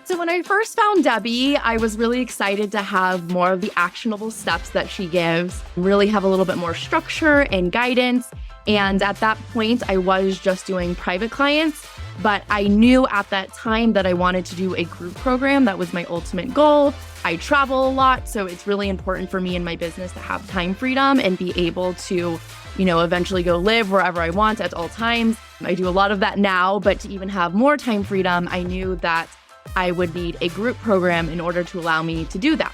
So when I first found Debbie, I was really excited to have more of the actionable steps that she gives, really have a little bit more structure and guidance. And at that point, I was just doing private clients, but I knew at that time that I wanted to do a group program. That was my ultimate goal. I travel a lot, so it's really important for me in my business to have time freedom and be able to, eventually go live wherever I want at all times. I do a lot of that now, but to even have more time freedom, I knew that I would need a group program in order to allow me to do that.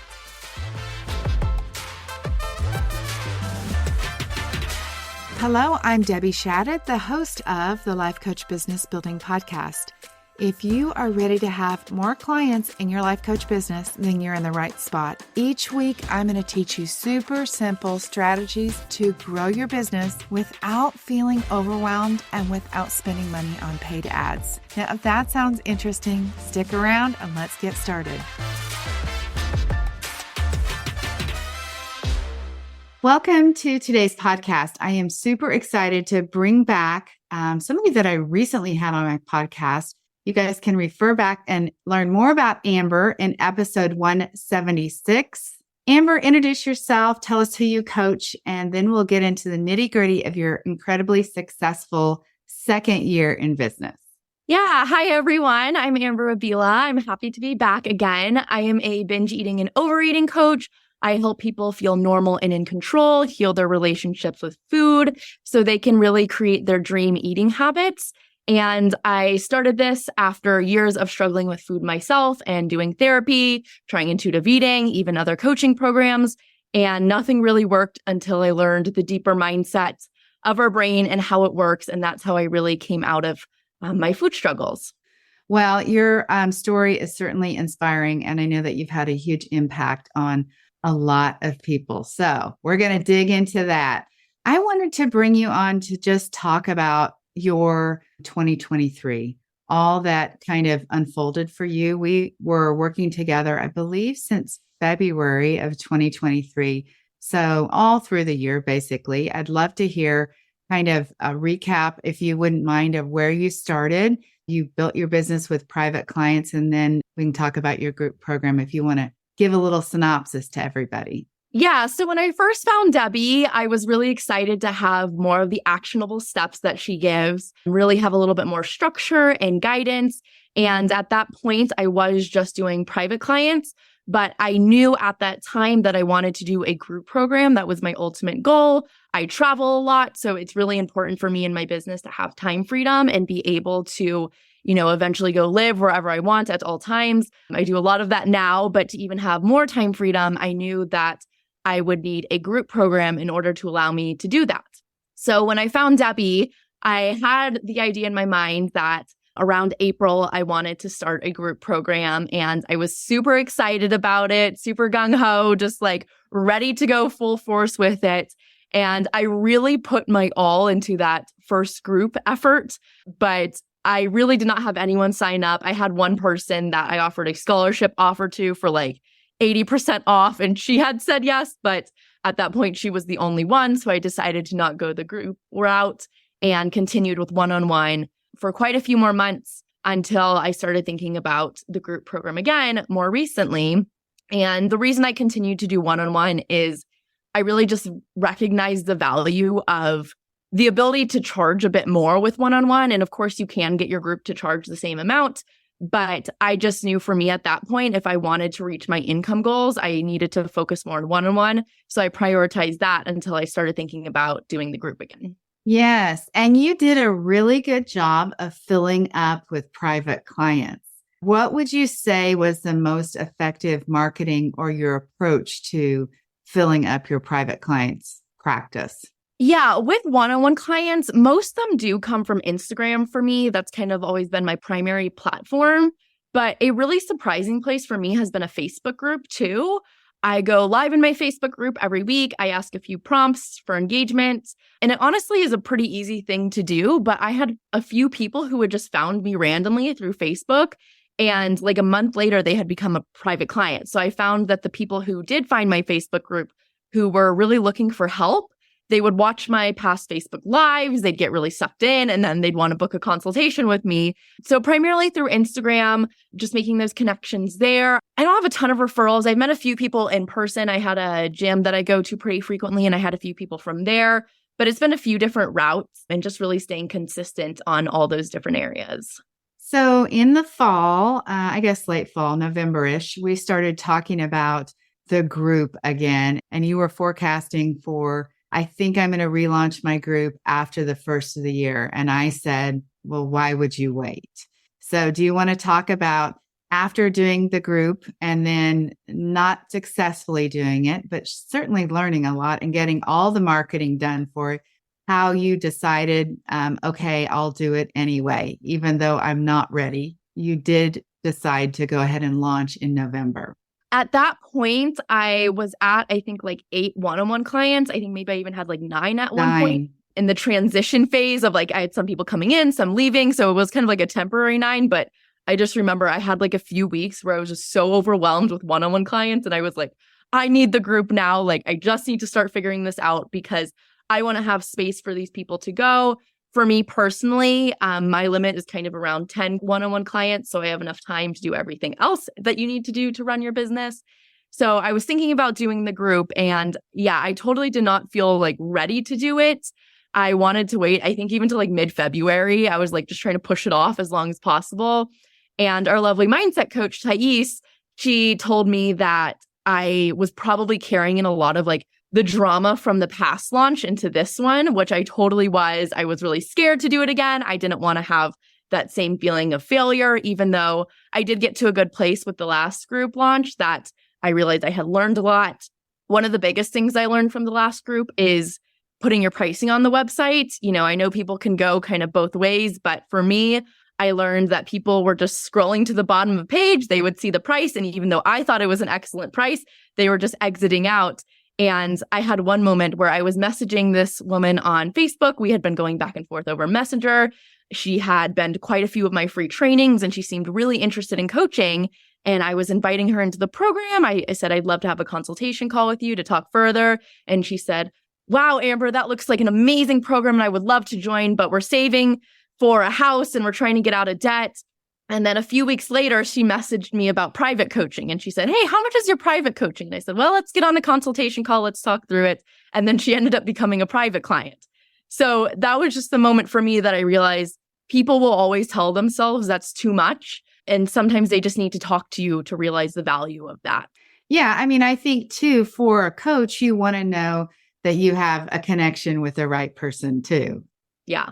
Hello, I'm Debbie Shadid, the host of the Life Coach Business Building Podcast. If you are ready to have more clients in your life coach business, then you're in the right spot. Each week, I'm going to teach you super simple strategies to grow your business without feeling overwhelmed and without spending money on paid ads. Now, if that sounds interesting, stick around and let's get started. Welcome to today's podcast. I am super excited to bring back somebody that I recently had on my podcast. You guys can refer back and learn more about Amber in episode 176. Amber, introduce yourself, tell us who you coach, and then we'll get into the nitty-gritty of your incredibly successful second year in business. Yeah. Hi, everyone. I'm Amber Abila. I'm happy to be back again. I am a binge eating and overeating coach. I help people feel normal and in control, heal their relationships with food so they can really create their dream eating habits. And I started this after years of struggling with food myself and doing therapy, trying intuitive eating, even other coaching programs. And nothing really worked until I learned the deeper mindset of our brain and how it works. And that's how I really came out of my food struggles. Well, your story is certainly inspiring. And I know that you've had a huge impact on a lot of people. So we're going to dig into that. I wanted to bring you on to just talk about your 2023, all that kind of unfolded for you. We were working together, I believe, since February of 2023. So all through the year, basically. I'd love to hear kind of a recap, if you wouldn't mind, of where you started. You built your business with private clients, and then we can talk about your group program if you want to give a little synopsis to everybody. Yeah. So when I first found Debbie, I was really excited to have more of the actionable steps that she gives, really have a little bit more structure and guidance. And at that point, I was just doing private clients, but I knew at that time that I wanted to do a group program. That was my ultimate goal. I travel a lot, so it's really important for me in my business to have time freedom and be able to eventually go live wherever I want at all times. I do a lot of that now, but to even have more time freedom, I knew that I would need a group program in order to allow me to do that. So when I found Debbie, I had the idea in my mind that around April, I wanted to start a group program, and I was super excited about it, super gung-ho, just like ready to go full force with it. And I really put my all into that first group effort, but I really did not have anyone sign up. I had one person that I offered a scholarship offer to for like 80% off, and she had said yes, but at that point she was the only one. So I decided to not go the group route and continued with one-on-one for quite a few more months until I started thinking about the group program again more recently. And the reason I continued to do one-on-one is I really just recognized the value of the ability to charge a bit more with one-on-one. And of course, you can get your group to charge the same amount. But I just knew for me at that point, if I wanted to reach my income goals, I needed to focus more on one-on-one. So I prioritized that until I started thinking about doing the group again. Yes. And you did a really good job of filling up with private clients. What would you say was the most effective marketing or your approach to filling up your private clients' practice? Yeah, with one-on-one clients, most of them do come from Instagram for me. That's kind of always been my primary platform. But a really surprising place for me has been a Facebook group too. I go live in my Facebook group every week. I ask a few prompts for engagement. And it honestly is a pretty easy thing to do. But I had a few people who had just found me randomly through Facebook. And like a month later, they had become a private client. So I found that the people who did find my Facebook group, who were really looking for help, they would watch my past Facebook Lives, they'd get really sucked in, and then they'd want to book a consultation with me. So primarily through Instagram, just making those connections there. I don't have a ton of referrals. I've met a few people in person. I had a gym that I go to pretty frequently, and I had a few people from there. But it's been a few different routes and just really staying consistent on all those different areas. So in the fall, I guess late fall, November-ish, we started talking about the group again. And you were forecasting for, I think I'm going to relaunch my group after the first of the year. And I said, well, why would you wait? So do you want to talk about after doing the group and then not successfully doing it, but certainly learning a lot and getting all the marketing done for it, how you decided, okay, I'll do it anyway, even though I'm not ready. You did decide to go ahead and launch in November. At that point, I was at, I think, like 8 one-on-one clients. I think maybe I even had like 9 at one point in the transition phase of like, I had some people coming in, some leaving. So it was kind of like a temporary 9. But I just remember I had like a few weeks where I was just so overwhelmed with one-on-one clients. And I was like, I need the group now. Like, I just need to start figuring this out because I want to have space for these people to go. For me personally, my limit is kind of around 10 one-on-one clients. So I have enough time to do everything else that you need to do to run your business. So I was thinking about doing the group. And yeah, I totally did not feel like ready to do it. I wanted to wait, I think even to like mid-February. I was like just trying to push it off as long as possible. And our lovely mindset coach, Thais, she told me that I was probably carrying in a lot of like the drama from the past launch into this one, which I totally was. I was really scared to do it again. I didn't want to have that same feeling of failure, even though I did get to a good place with the last group launch that I realized I had learned a lot. One of the biggest things I learned from the last group is putting your pricing on the website. You know, I know people can go kind of both ways, but for me, I learned that people were just scrolling to the bottom of a page. They would see the price. And even though I thought it was an excellent price, they were just exiting out. And I had one moment where I was messaging this woman on Facebook. We had been going back and forth over Messenger. She had been to quite a few of my free trainings and she seemed really interested in coaching. And I was inviting her into the program. I said, I'd love to have a consultation call with you to talk further. And she said, wow, Amber, that looks like an amazing program and I would love to join, but we're saving for a house and we're trying to get out of debt. And then a few weeks later, she messaged me about private coaching. And she said, hey, how much is your private coaching? And I said, well, let's get on a consultation call. Let's talk through it. And then she ended up becoming a private client. So that was just the moment for me that I realized people will always tell themselves that's too much. And sometimes they just need to talk to you to realize the value of that. Yeah. I mean, I think too, for a coach, you want to know that you have a connection with the right person too. Yeah.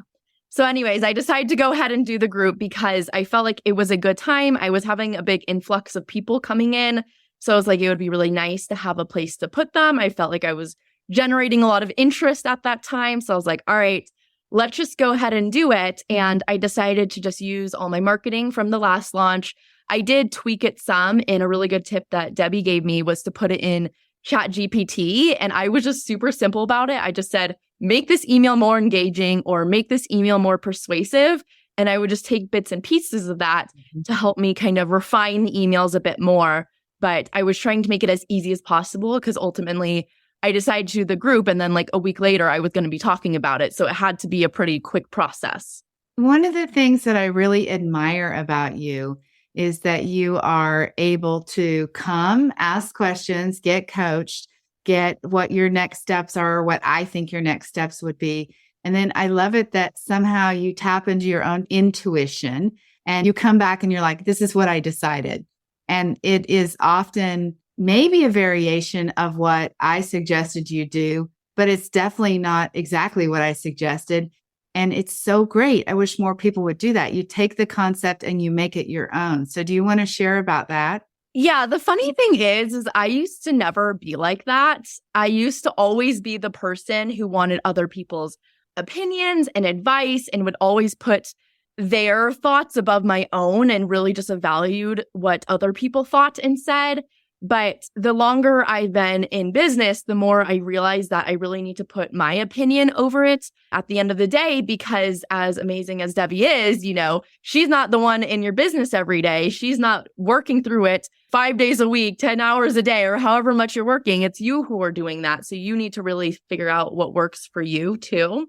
So anyways, I decided to go ahead and do the group because I felt like it was a good time. I was having a big influx of people coming in. So I was like, it would be really nice to have a place to put them. I felt like I was generating a lot of interest at that time. So I was like, all right, let's just go ahead and do it. And I decided to just use all my marketing from the last launch. I did tweak it some, and a really good tip that Debbie gave me was to put it in ChatGPT. And I was just super simple about it. I just said, make this email more engaging or make this email more persuasive. And I would just take bits and pieces of that to help me kind of refine the emails a bit more. But I was trying to make it as easy as possible because ultimately I decided to do the group. And then like a week later, I was going to be talking about it. So it had to be a pretty quick process. One of the things that I really admire about you is that you are able to come, ask questions, get coached, get what your next steps are, or what I think your next steps would be. And then I love it that somehow you tap into your own intuition and you come back and you're like, this is what I decided. And it is often maybe a variation of what I suggested you do, but it's definitely not exactly what I suggested. And it's so great. I wish more people would do that. You take the concept and you make it your own. So do you want to share about that? Yeah, the funny thing is I used to never be like that. I used to always be the person who wanted other people's opinions and advice and would always put their thoughts above my own and really just valued what other people thought and said. But the longer I've been in business, the more I realize that I really need to put my opinion over it at the end of the day, because as amazing as Debbie is, she's not the one in your business every day. She's not working through it 5 days a week, 10 hours a day, or however much you're working. It's you who are doing that. So you need to really figure out what works for you too.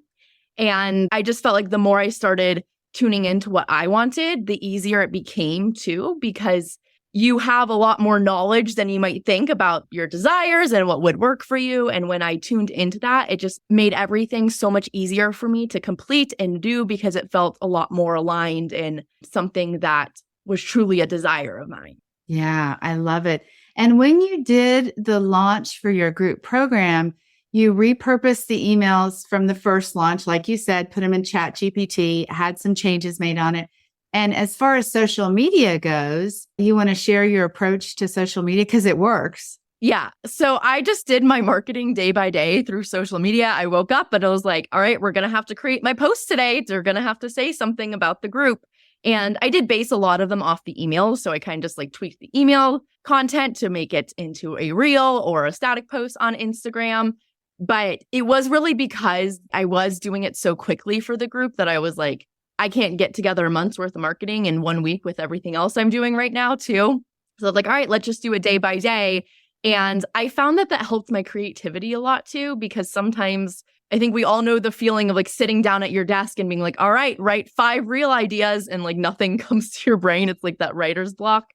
And I just felt like the more I started tuning into what I wanted, the easier it became too, because you have a lot more knowledge than you might think about your desires and what would work for you. And when I tuned into that, it just made everything so much easier for me to complete and do, because it felt a lot more aligned in something that was truly a desire of mine. Yeah, I love it. And when you did the launch for your group program, you repurposed the emails from the first launch, like you said, put them in ChatGPT, had some changes made on it. And as far as social media goes, you want to share your approach to social media because it works. Yeah. So I just did my marketing day by day through social media. I woke up and I was like, all right, we're going to have to create my posts today. They're going to have to say something about the group. And I did base a lot of them off the emails. So I kind of just tweaked the email content to make it into a reel or a static post on Instagram. But it was really because I was doing it so quickly for the group that I was like, I can't get together a month's worth of marketing in 1 week with everything else I'm doing right now too. So I'm like, all right, let's just do it day by day. And I found that helped my creativity a lot too, because sometimes I think we all know the feeling of sitting down at your desk and being like, all right, write 5 real ideas, and nothing comes to your brain. It's like that writer's block.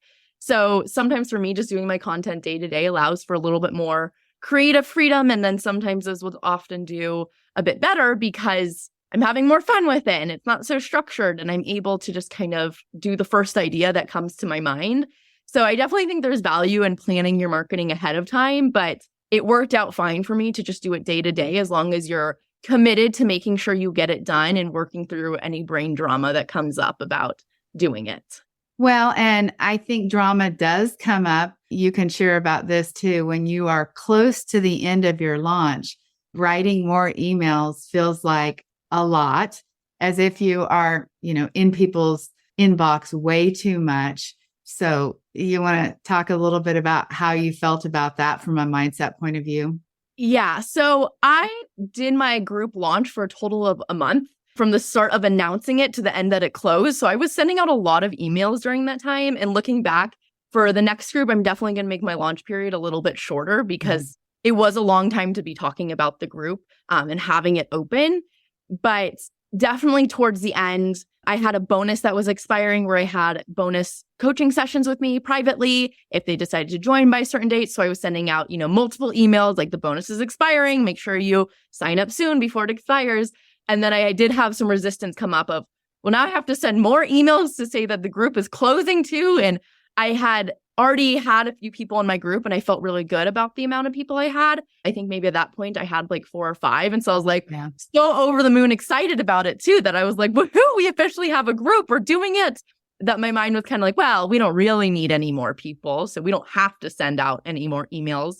So sometimes for me, just doing my content day to day allows for a little bit more creative freedom. And then sometimes those will often do a bit better because I'm having more fun with it and it's not so structured, and I'm able to just kind of do the first idea that comes to my mind. So I definitely think there's value in planning your marketing ahead of time, but it worked out fine for me to just do it day to day, as long as you're committed to making sure you get it done and working through any brain drama that comes up about doing it. Well, and I think drama does come up. You can share about this too. When you are close to the end of your launch, writing more emails feels like a lot, as if you are, in people's inbox way too much. So you want to talk a little bit about how you felt about that from a mindset point of view? Yeah. So I did my group launch for a total of a month, from the start of announcing it to the end that it closed. So I was sending out a lot of emails during that time. And looking back, for the next group, I'm definitely going to make my launch period a little bit shorter, because it was a long time to be talking about the group and having it open. But definitely towards the end, I had a bonus that was expiring where I had bonus coaching sessions with me privately if they decided to join by a certain date. So I was sending out, multiple emails like, the bonus is expiring. Make sure you sign up soon before it expires. And then I did have some resistance come up of, well, now I have to send more emails to say that the group is closing too. And I had already had a few people in my group and I felt really good about the amount of people I had. I think maybe at that point I had 4 or 5. And so I was so over the moon excited about it too, that I was like, woohoo, we officially have a group. We're doing it. That my mind was kind of well, we don't really need any more people. So we don't have to send out any more emails.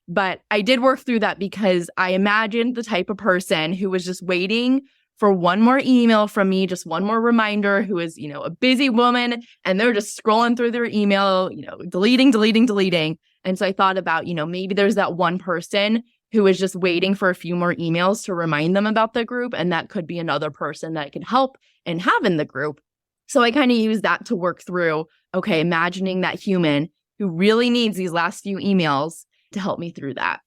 But I did work through that because I imagined the type of person who was just waiting for one more email from me, just one more reminder, who is, a busy woman, and they're just scrolling through their email, deleting. And so I thought about, maybe there's that one person who is just waiting for a few more emails to remind them about the group. And that could be another person that I could help and have in the group. So I kind of used that to work through, okay, imagining that human who really needs these last few emails to help me through that.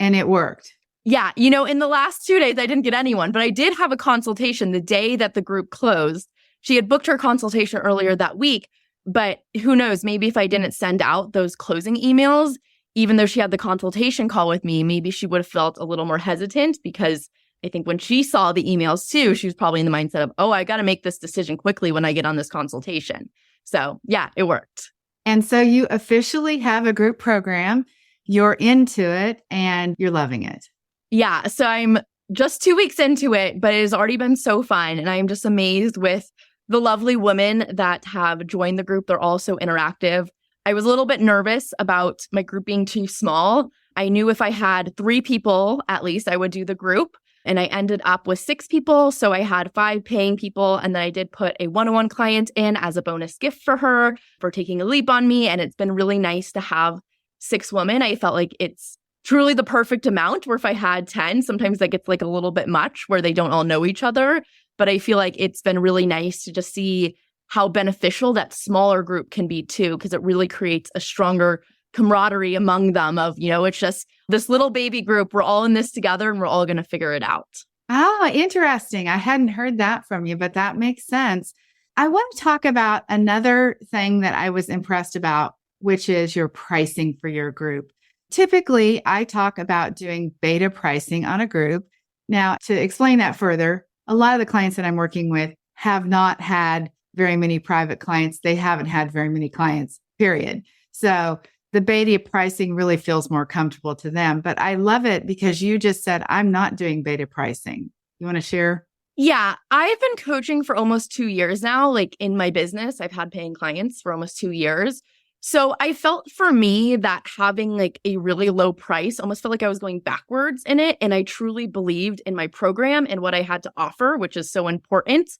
And it worked. Yeah. In the last 2 days, I didn't get anyone, but I did have a consultation the day that the group closed. She had booked her consultation earlier that week, but who knows, maybe if I didn't send out those closing emails, even though she had the consultation call with me, maybe she would have felt a little more hesitant, because I think when she saw the emails too, she was probably in the mindset of, oh, I got to make this decision quickly when I get on this consultation. So yeah, it worked. And so you officially have a group program, you're into it, and you're loving it. Yeah. So I'm just 2 weeks into it, but it has already been so fun. And I am just amazed with the lovely women that have joined the group. They're all so interactive. I was a little bit nervous about my group being too small. I knew if I had 3 people, at least, I would do the group. And I ended up with 6 people. So I had 5 paying people. And then I did put a one-on-one client in as a bonus gift for her for taking a leap on me. And it's been really nice to have 6 women, I felt like it's truly the perfect amount, where if I had 10, sometimes that gets like a little bit much where they don't all know each other. But I feel like it's been really nice to just see how beneficial that smaller group can be too, because it really creates a stronger camaraderie among them of, it's just this little baby group. We're all in this together and we're all going to figure it out. Ah, interesting. I hadn't heard that from you, but that makes sense. I want to talk about another thing that I was impressed about, which is your pricing for your group. Typically, I talk about doing beta pricing on a group. Now, to explain that further, a lot of the clients that I'm working with have not had very many private clients. They haven't had very many clients, period. So the beta pricing really feels more comfortable to them. But I love it because you just said, I'm not doing beta pricing. You want to share? Yeah, I've been coaching for almost 2 years now. Like in my business, I've had paying clients for almost 2 years. So I felt for me that having like a really low price almost felt like I was going backwards in it. And I truly believed in my program and what I had to offer, which is so important.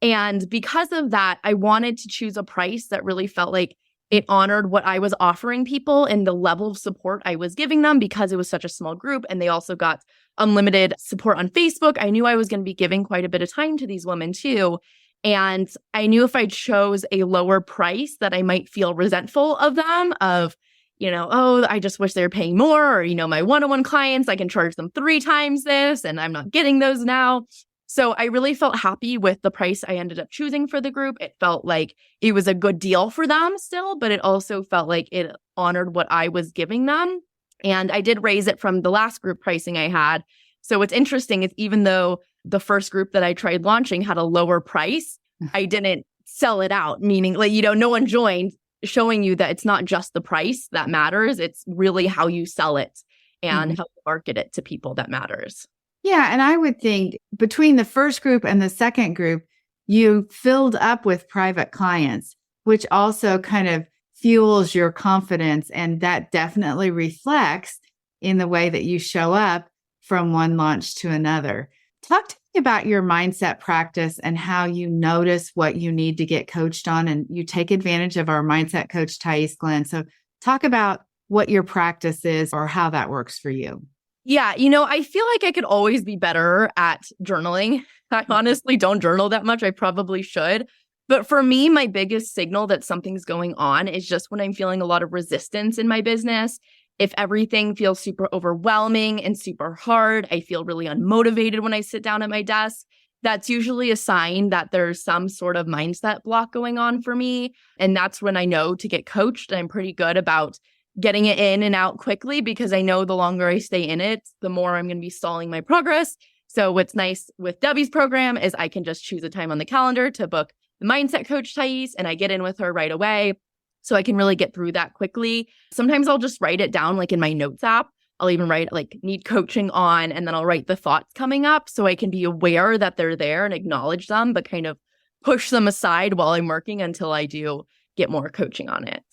And because of that, I wanted to choose a price that really felt like it honored what I was offering people and the level of support I was giving them, because it was such a small group. And they also got unlimited support on Facebook. I knew I was going to be giving quite a bit of time to these women too. And I knew if I chose a lower price that I might feel resentful of them, of, oh, I just wish they were paying more, or, my one-on-one clients, I can charge them 3 times this and I'm not getting those now. So I really felt happy with the price I ended up choosing for the group. It felt like it was a good deal for them still, but it also felt like it honored what I was giving them. And I did raise it from the last group pricing I had. So what's interesting is even though the first group that I tried launching had a lower price, I didn't sell it out, meaning like, no one joined, showing you that it's not just the price that matters. It's really how you sell it and how you market it to people that matters. Yeah. And I would think between the first group and the second group, you filled up with private clients, which also kind of fuels your confidence. And that definitely reflects in the way that you show up from one launch to another. Talk to me about your mindset practice and how you notice what you need to get coached on. And you take advantage of our mindset coach, Thais Glenn. So talk about what your practice is or how that works for you. Yeah, I feel like I could always be better at journaling. I honestly don't journal that much. I probably should. But for me, my biggest signal that something's going on is just when I'm feeling a lot of resistance in my business. If everything feels super overwhelming and super hard, I feel really unmotivated when I sit down at my desk. That's usually a sign that there's some sort of mindset block going on for me. And that's when I know to get coached. I'm pretty good about getting it in and out quickly, because I know the longer I stay in it, the more I'm going to be stalling my progress. So what's nice with Debbie's program is I can just choose a time on the calendar to book the mindset coach Thais, and I get in with her right away. So I can really get through that quickly. Sometimes I'll just write it down like in my notes app. I'll even write like need coaching on, and then I'll write the thoughts coming up so I can be aware that they're there and acknowledge them, but kind of push them aside while I'm working until I do get more coaching on it.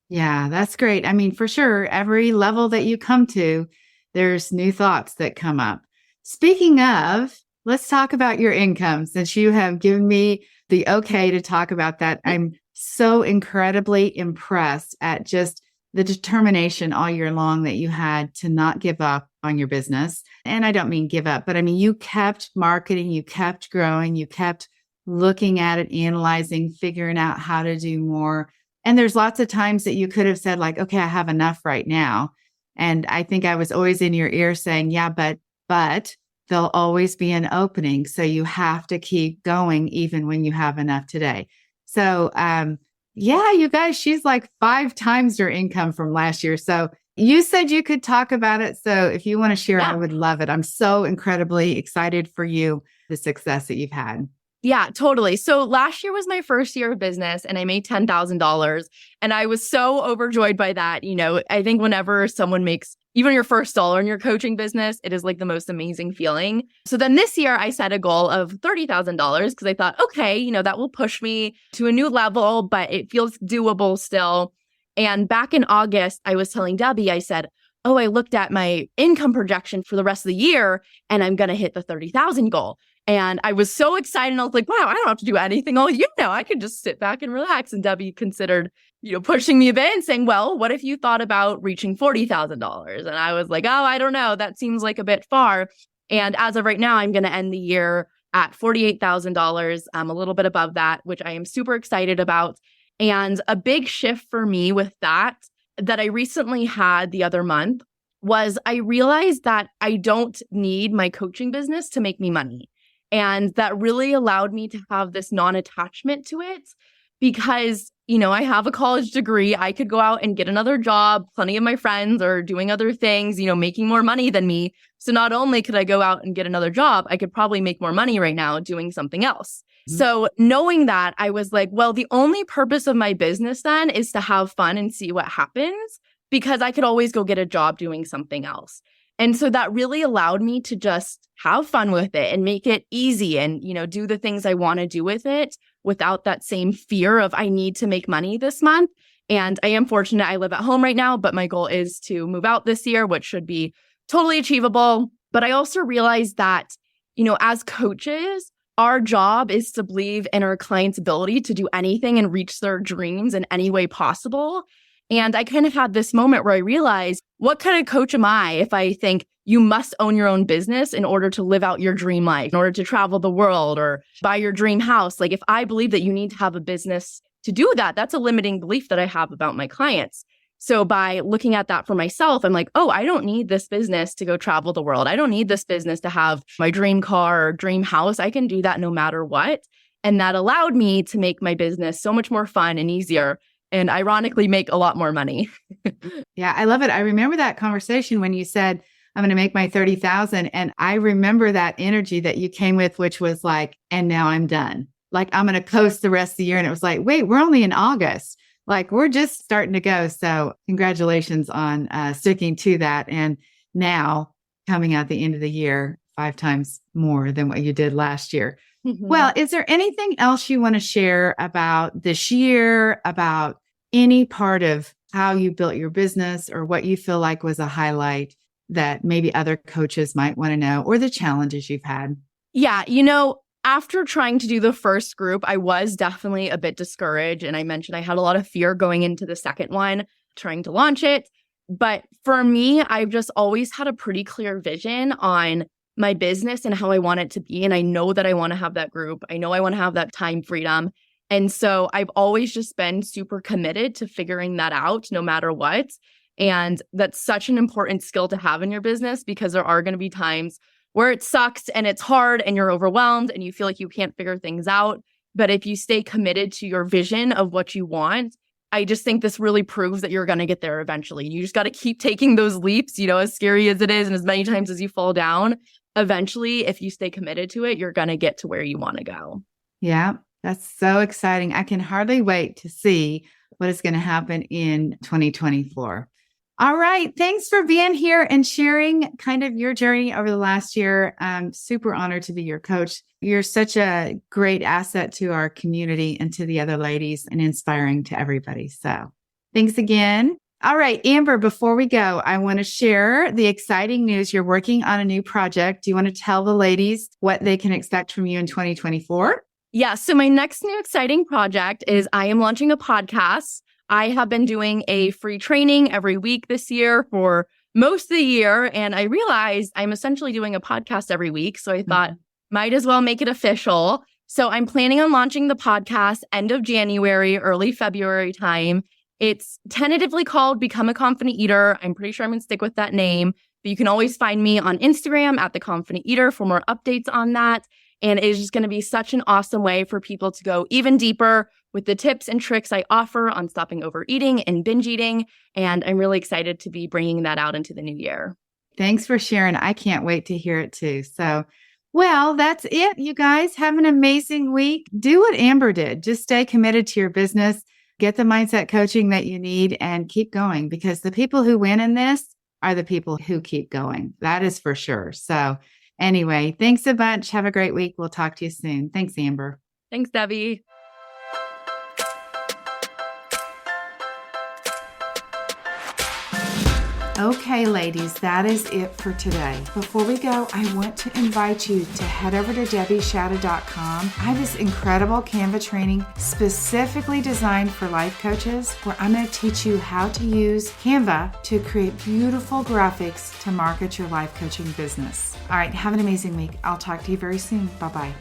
Yeah, that's great. I mean, for sure, every level that you come to, there's new thoughts that come up. Speaking of, let's talk about your income, since you have given me the okay to talk about that. I'm so incredibly impressed at just the determination all year long that you had to not give up on your business. And I don't mean give up, but I mean, you kept marketing, you kept growing, you kept looking at it, analyzing, figuring out how to do more. And there's lots of times that you could have said like, okay, I have enough right now. And I think I was always in your ear saying, yeah, but there'll always be an opening. So you have to keep going even when you have enough today. So, yeah, you guys, she's like 5 times your income from last year. So you said you could talk about it. So if you want to share, I would love it. I'm so incredibly excited for you, the success that you've had. Yeah, totally. So last year was my first year of business and I made $10,000 and I was so overjoyed by that. I think whenever someone makes even your first dollar in your coaching business, it is like the most amazing feeling. So then this year I set a goal of $30,000 because I thought, okay, that will push me to a new level, but it feels doable still. And back in August, I was telling Debbie, I said, oh, I looked at my income projection for the rest of the year and I'm going to hit the 30,000 goal. And I was so excited. And I was like, wow, I don't have to do anything all year now. I can just sit back and relax. And Debbie considered pushing me a bit and saying, well, what if you thought about reaching $40,000? And I was like, oh, I don't know. That seems like a bit far. And as of right now, I'm going to end the year at $48,000. I'm a little bit above that, which I am super excited about. And a big shift for me with that I recently had the other month was I realized that I don't need my coaching business to make me money. And that really allowed me to have this non-attachment to it because, I have a college degree. I could go out and get another job. Plenty of my friends are doing other things, making more money than me. So not only could I go out and get another job, I could probably make more money right now doing something else. Mm-hmm. So knowing that, I was like, well, the only purpose of my business then is to have fun and see what happens, because I could always go get a job doing something else. And so that really allowed me to just have fun with it and make it easy and, do the things I want to do with it without that same fear of I need to make money this month. And I am fortunate I live at home right now, but my goal is to move out this year, which should be totally achievable. But I also realized that, as coaches, our job is to believe in our clients' ability to do anything and reach their dreams in any way possible. And I kind of had this moment where I realized, what kind of coach am I if I think you must own your own business in order to live out your dream life, in order to travel the world or buy your dream house? Like, if I believe that you need to have a business to do that, that's a limiting belief that I have about my clients. So by looking at that for myself, I'm like, oh, I don't need this business to go travel the world. I don't need this business to have my dream car or dream house. I can do that no matter what. And that allowed me to make my business so much more fun and easier, and ironically make a lot more money. Yeah, I love it. I remember that conversation when you said, I'm going to make my 30,000. And I remember that energy that you came with, which was like, and now I'm done. Like, I'm going to coast the rest of the year. And it was like, wait, we're only in August. Like, we're just starting to go. So congratulations on sticking to that. And now coming out the end of the year, 5 times more than what you did last year. Mm-hmm. Well, is there anything else you want to share about this year, about any part of how you built your business or what you feel like was a highlight that maybe other coaches might want to know, or the challenges you've had? Yeah, after trying to do the first group, I was definitely a bit discouraged. And I mentioned I had a lot of fear going into the second one, trying to launch it. But for me, I've just always had a pretty clear vision on my business and how I want it to be. And I know that I want to have that group. I know I want to have that time freedom. And so I've always just been super committed to figuring that out no matter what. And that's such an important skill to have in your business, because there are going to be times where it sucks and it's hard and you're overwhelmed and you feel like you can't figure things out. But if you stay committed to your vision of what you want, I just think this really proves that you're going to get there eventually. You just got to keep taking those leaps, as scary as it is, and as many times as you fall down. Eventually, if you stay committed to it, you're going to get to where you want to go. Yeah, that's so exciting. I can hardly wait to see what is going to happen in 2024. All right. Thanks for being here and sharing kind of your journey over the last year. I'm super honored to be your coach. You're such a great asset to our community and to the other ladies, and inspiring to everybody. So thanks again. All right, Amber, before we go, I want to share the exciting news. You're working on a new project. Do you want to tell the ladies what they can expect from you in 2024? Yeah. So my next new exciting project is I am launching a podcast. I have been doing a free training every week this year for most of the year. And I realized I'm essentially doing a podcast every week. So I thought, might as well make it official. So I'm planning on launching the podcast end of January, early February time. It's tentatively called Become a Confident Eater. I'm pretty sure I'm going to stick with that name. But you can always find me on Instagram at The Confident Eater for more updates on that. And it is just going to be such an awesome way for people to go even deeper with the tips and tricks I offer on stopping overeating and binge eating. And I'm really excited to be bringing that out into the new year. Thanks for sharing. I can't wait to hear it too. So, well, that's it. You guys have an amazing week. Do what Amber did. Just stay committed to your business, get the mindset coaching that you need, and keep going, because the people who win in this are the people who keep going. That is for sure. So anyway, thanks a bunch. Have a great week. We'll talk to you soon. Thanks, Amber. Thanks, Debbie. Okay, ladies, that is it for today. Before we go, I want to invite you to head over to debbieshadid.com. I have this incredible Canva training specifically designed for life coaches, where I'm going to teach you how to use Canva to create beautiful graphics to market your life coaching business. All right, have an amazing week. I'll talk to you very soon. Bye-bye.